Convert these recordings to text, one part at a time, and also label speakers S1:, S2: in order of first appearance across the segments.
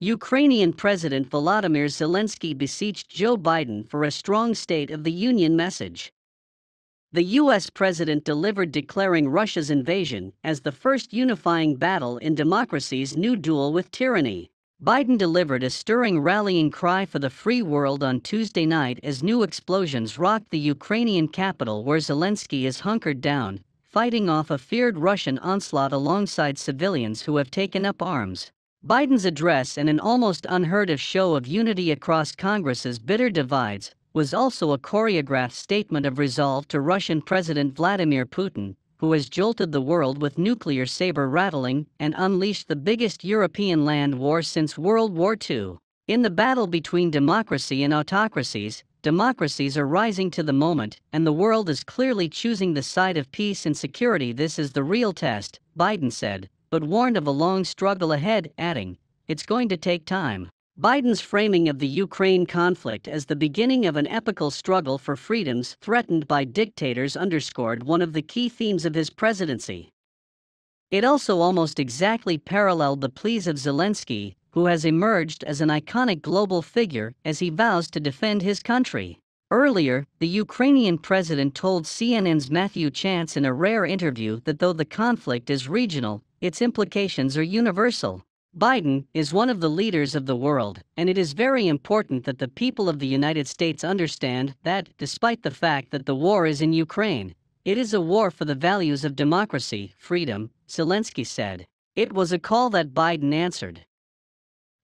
S1: Ukrainian President Volodymyr Zelensky beseeched Joe Biden for a strong State of the Union message. The U.S. president delivered, declaring Russia's invasion as the first unifying battle in democracy's new duel with tyranny. Biden delivered a stirring rallying cry for the free world on Tuesday night as new explosions rocked the Ukrainian capital, where Zelensky is hunkered down, fighting off a feared Russian onslaught alongside civilians who have taken up arms. Biden's address, and an almost unheard of show of unity across Congress's bitter divides, was also a choreographed statement of resolve to Russian President Vladimir Putin, who has jolted the world with nuclear saber-rattling and unleashed the biggest European land war since World War II. In the battle between democracy and autocracies, democracies are rising to the moment, and the world is clearly choosing the side of peace and security. This is the real test, Biden said, but warned of a long struggle ahead, adding, "It's going to take time." Biden's framing of the Ukraine conflict as the beginning of an epical struggle for freedoms threatened by dictators underscored one of the key themes of his presidency. It also almost exactly paralleled the pleas of Zelensky, who has emerged as an iconic global figure as he vows to defend his country. Earlier, the Ukrainian president told CNN's Matthew Chance in a rare interview that though the conflict is regional, its implications are universal. Biden is one of the leaders of the world, and it is very important that the people of the United States understand that, despite the fact that the war is in Ukraine, it is a war for the values of democracy, freedom, Zelensky said. It was a call that Biden answered.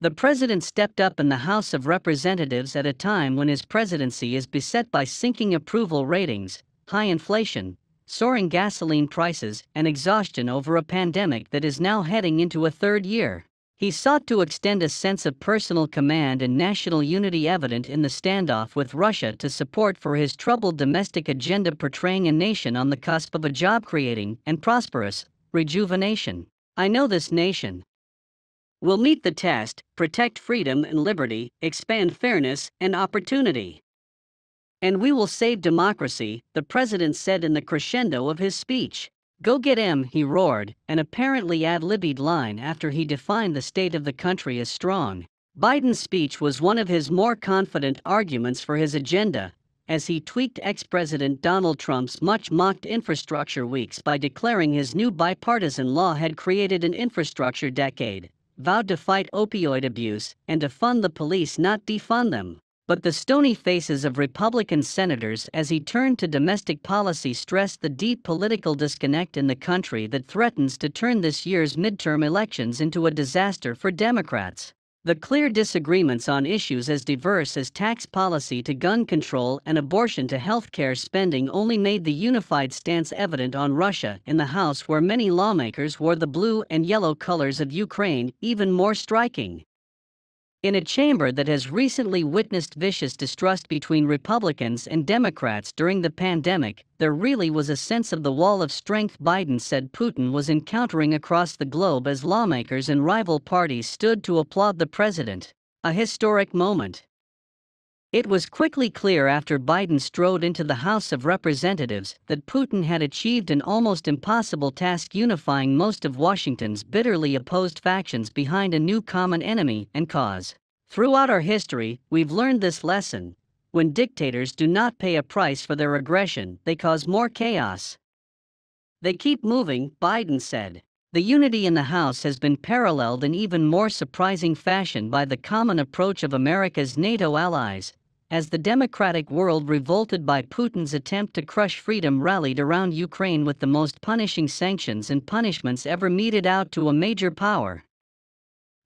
S1: The president stepped up in the House of Representatives at a time when his presidency is beset by sinking approval ratings, high inflation, soaring gasoline prices, and exhaustion over a pandemic that is now heading into a third year. He sought to extend a sense of personal command and national unity evident in the standoff with Russia to support for his troubled domestic agenda, portraying a nation on the cusp of a job-creating and prosperous rejuvenation. "I know this nation will meet the test, protect freedom and liberty, expand fairness and opportunity. And we will save democracy," the president said in the crescendo of his speech. "Go get him," he roared, an apparently ad-libbed line after he defined the state of the country as strong. Biden's speech was one of his more confident arguments for his agenda, as he tweaked ex-President Donald Trump's much-mocked infrastructure weeks by declaring his new bipartisan law had created an infrastructure decade, vowed to fight opioid abuse, and to fund the police, not defund them. But the stony faces of Republican senators as he turned to domestic policy stressed the deep political disconnect in the country that threatens to turn this year's midterm elections into a disaster for Democrats. The clear disagreements on issues as diverse as tax policy to gun control and abortion to healthcare spending only made the unified stance evident on Russia in the House, where many lawmakers wore the blue and yellow colors of Ukraine, even more striking. In a chamber that has recently witnessed vicious distrust between Republicans and Democrats during the pandemic, there really was a sense of the wall of strength Biden said Putin was encountering across the globe as lawmakers in rival parties stood to applaud the president. A historic moment. It was quickly clear after Biden strode into the House of Representatives that Putin had achieved an almost impossible task, unifying most of Washington's bitterly opposed factions behind a new common enemy and cause. Throughout our history, we've learned this lesson. When dictators do not pay a price for their aggression, they cause more chaos. They keep moving, Biden said. The unity in the House has been paralleled in even more surprising fashion by the common approach of America's NATO allies. As the democratic world revolted by Putin's attempt to crush freedom rallied around Ukraine with the most punishing sanctions and punishments ever meted out to a major power.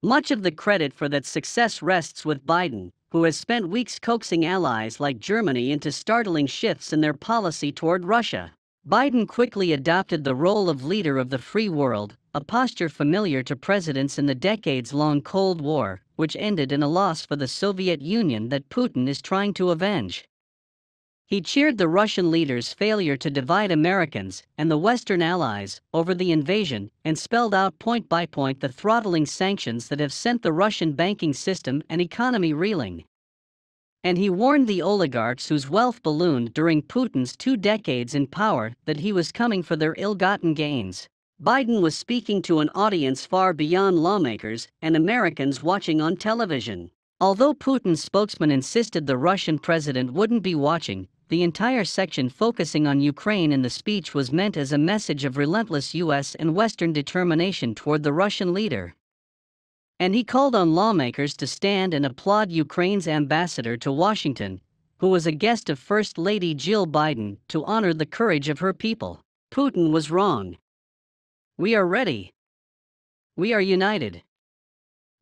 S1: Much of the credit for that success rests with Biden, who has spent weeks coaxing allies like Germany into startling shifts in their policy toward Russia. Biden quickly adopted the role of leader of the free world, a posture familiar to presidents in the decades-long Cold War, which ended in a loss for the Soviet Union that Putin is trying to avenge. He cheered the Russian leader's failure to divide Americans and the Western allies over the invasion and spelled out point by point the throttling sanctions that have sent the Russian banking system and economy reeling. And he warned the oligarchs whose wealth ballooned during Putin's 2 decades in power that he was coming for their ill-gotten gains. Biden was speaking to an audience far beyond lawmakers and Americans watching on television. Although Putin's spokesman insisted the Russian president wouldn't be watching, the entire section focusing on Ukraine in the speech was meant as a message of relentless U.S. and Western determination toward the Russian leader. And he called on lawmakers to stand and applaud Ukraine's ambassador to Washington, who was a guest of First Lady Jill Biden, to honor the courage of her people. Putin was wrong. We are ready. We are united.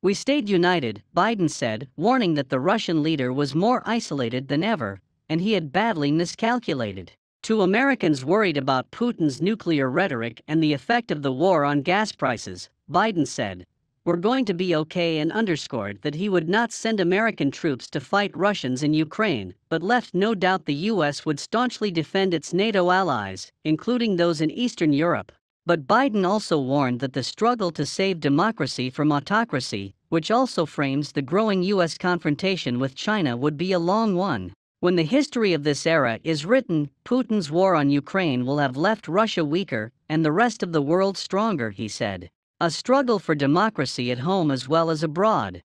S1: We stayed united, Biden said, warning that the Russian leader was more isolated than ever, and he had badly miscalculated. To Americans worried about Putin's nuclear rhetoric and the effect of the war on gas prices, Biden said, "We're going to be okay," and underscored that he would not send American troops to fight Russians in Ukraine, but left no doubt the U.S. would staunchly defend its NATO allies, including those in Eastern Europe. But Biden also warned that the struggle to save democracy from autocracy, which also frames the growing U.S. confrontation with China, would be a long one. When the history of this era is written, Putin's war on Ukraine will have left Russia weaker and the rest of the world stronger, he said. A struggle for democracy at home as well as abroad.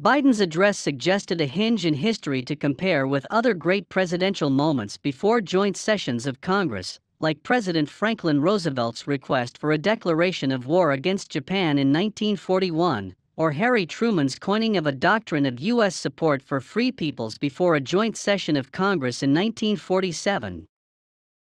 S1: Biden's address suggested a hinge in history to compare with other great presidential moments before joint sessions of Congress, like President Franklin Roosevelt's request for a declaration of war against Japan in 1941, or Harry Truman's coining of a doctrine of U.S. support for free peoples before a joint session of Congress in 1947.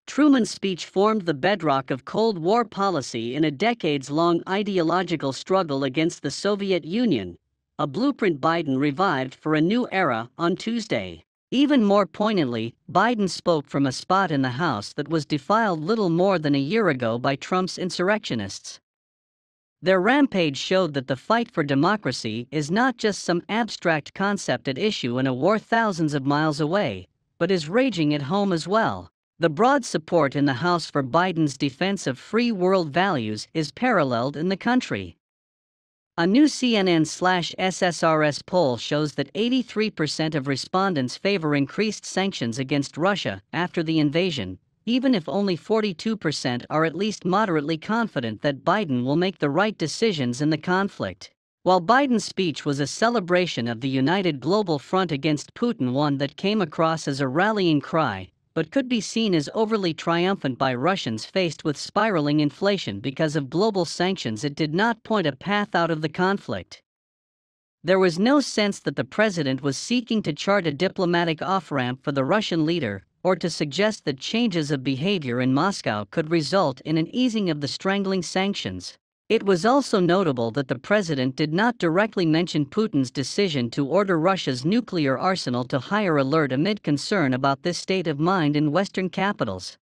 S1: Truman's speech formed the bedrock of Cold War policy in a decades-long ideological struggle against the Soviet Union, a blueprint Biden revived for a new era on Tuesday. Even more poignantly, Biden spoke from a spot in the House that was defiled little more than a year ago by Trump's insurrectionists. Their rampage showed that the fight for democracy is not just some abstract concept at issue in a war thousands of miles away, but is raging at home as well. The broad support in the House for Biden's defense of free world values is paralleled in the country. A new CNN/SSRS poll shows that 83% of respondents favor increased sanctions against Russia after the invasion, even if only 42% are at least moderately confident that Biden will make the right decisions in the conflict. While Biden's speech was a celebration of the united global front against Putin, one that came across as a rallying cry, but could be seen as overly triumphant by Russians faced with spiraling inflation because of global sanctions, it did not point a path out of the conflict. There was no sense that the president was seeking to chart a diplomatic off-ramp for the Russian leader, or to suggest that changes of behavior in Moscow could result in an easing of the strangling sanctions. It was also notable that the president did not directly mention Putin's decision to order Russia's nuclear arsenal to higher alert amid concern about this state of mind in Western capitals.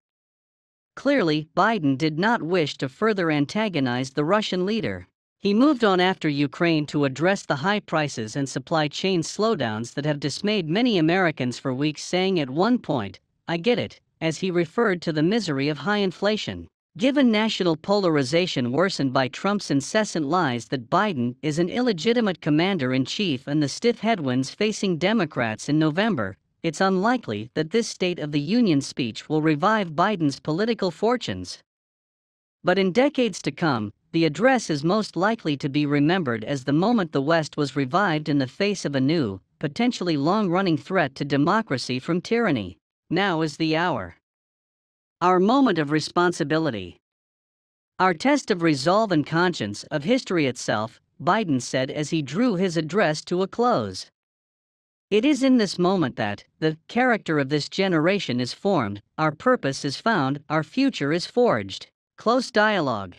S1: Clearly, Biden did not wish to further antagonize the Russian leader. He moved on after Ukraine to address the high prices and supply chain slowdowns that have dismayed many Americans for weeks, saying at one point, "I get it," as he referred to the misery of high inflation. Given national polarization worsened by Trump's incessant lies that Biden is an illegitimate commander-in-chief and the stiff headwinds facing Democrats in November, it's unlikely that this State of the Union speech will revive Biden's political fortunes. But in decades to come, the address is most likely to be remembered as the moment the West was revived in the face of a new, potentially long-running threat to democracy from tyranny. Now is the hour. Our moment of responsibility. Our test of resolve and conscience of history itself, Biden said as he drew his address to a close. It is in this moment that the character of this generation is formed, our purpose is found, our future is forged. Close dialogue.